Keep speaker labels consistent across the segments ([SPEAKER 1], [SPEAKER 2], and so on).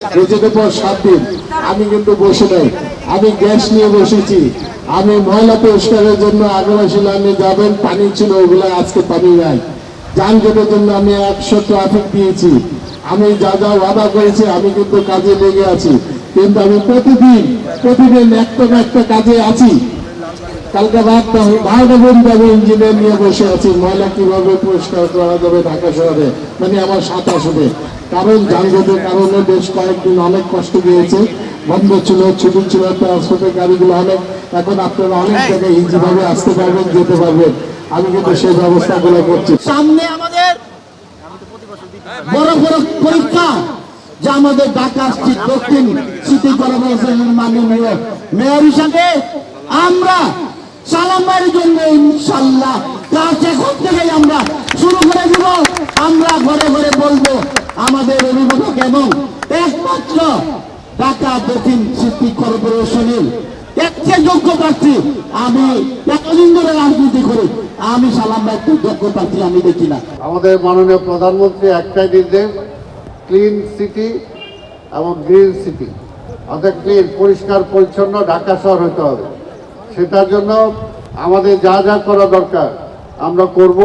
[SPEAKER 1] রেজের পর 7 দিন আমি কিন্তু বসে নাই, আমি গ্যাস নিয়ে বসেছি। আমি ময়লা পরিষ্কারের জন্য আগ্রাসী লাইনে যাবেন, পানি ছিল ওগুলো আজকে পানি নাই। যানজটের জন্য আমি 100 ট্রাফিক দিয়েছি। আমি যা যা ওয়াদা করেছি আমি কিন্তু কাজে লেগে আছি, কিন্তু আমি প্রতিদিন একটা কাজে আছি। কালকে রাত 12টা পর্যন্ত আমি ইঞ্জিনিয়ার নিয়ে বসে আছি, ময়লা কিভাবে পরিষ্কার করা যাবে ঢাকা শহরে, মানে আমার 27 হবে। কারণ যানজটের কারণে বেশ কয়েকদিন অনেক কষ্ট পেয়েছে, বন্ধ ছিল, ছুটি ছিল, ট্রান্সপোর্টের গাড়িগুলো অনেক। এখন আপনারা অনেক জায়গায় ইজিভাবে আসতে পারবেন, যেতে পারবেন। আমি কিন্তু সেই ব্যবস্থাগুলো করছি।
[SPEAKER 2] সামনে আমাদের বড় বড় পরীক্ষা, যা আমাদের ঢাকা দক্ষিণ সিটি কর্পোরেশনের মাননীয় মেয়র হিসাবে আমরা সালামের জন্য ইনশাল্লাহ কাজ এখন থেকেই আমরা শুরু করে দিব। আমরা ঘরে ঘরে বলবো আমাদের অভিভাবক এবং একমাত্র ঢাকা দক্ষিণ সিটি কর্পোরেশনের একটা যোগ্য প্রার্থী। আমি এতদিন ধরে রাজনীতি করি, আমি সালাম ভাইকে যোগ্য প্রার্থী আমি দেখি না।
[SPEAKER 3] আমাদের মাননীয় প্রধানমন্ত্রী একটাই নির্দেশ, ক্লিন সিটি এবং গ্রিন সিটি, অর্থাৎ ক্লিন পরিষ্কার পরিচ্ছন্ন ঢাকা শহর হতে হবে। সেটার জন্য আমাদের যা যা করা দরকার আমরা করব,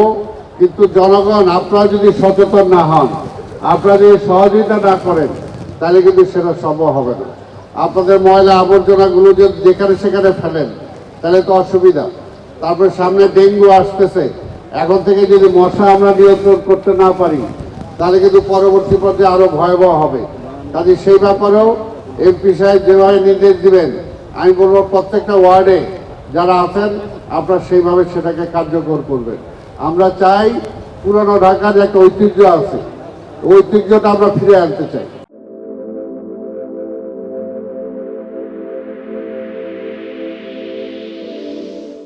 [SPEAKER 3] কিন্তু জনগণ আপনারা যদি সচেতন না হন, আপনারা যদি সহযোগিতা না করেন, তাহলে কিন্তু সেটা সম্ভব হবে না। আপনাদের ময়লা আবর্জনাগুলো যদি যেখানে সেখানে ফেলেন তাহলে তো অসুবিধা। তারপরে সামনে ডেঙ্গু আসতেছে, এখন থেকে যদি মশা আমরা নিয়ন্ত্রণ করতে না পারি তাহলে কিন্তু পরবর্তী পর্যায়ে আরো ভয়াবহ হবে। কাজে সেই ব্যাপারেও এমপি সাহেব যেভাবে নির্দেশ দিবেন, আমি বলবো প্রত্যেকটা ওয়ার্ডে যারা আছেন আপনারা সেইভাবে সেটাকে কার্যকর করবেন। আমরা চাই পুরনো ঢাকার যে একটা ঐতিহ্য আছে, ঐতিহ্যটা আমরা ফিরে আনতে চাই।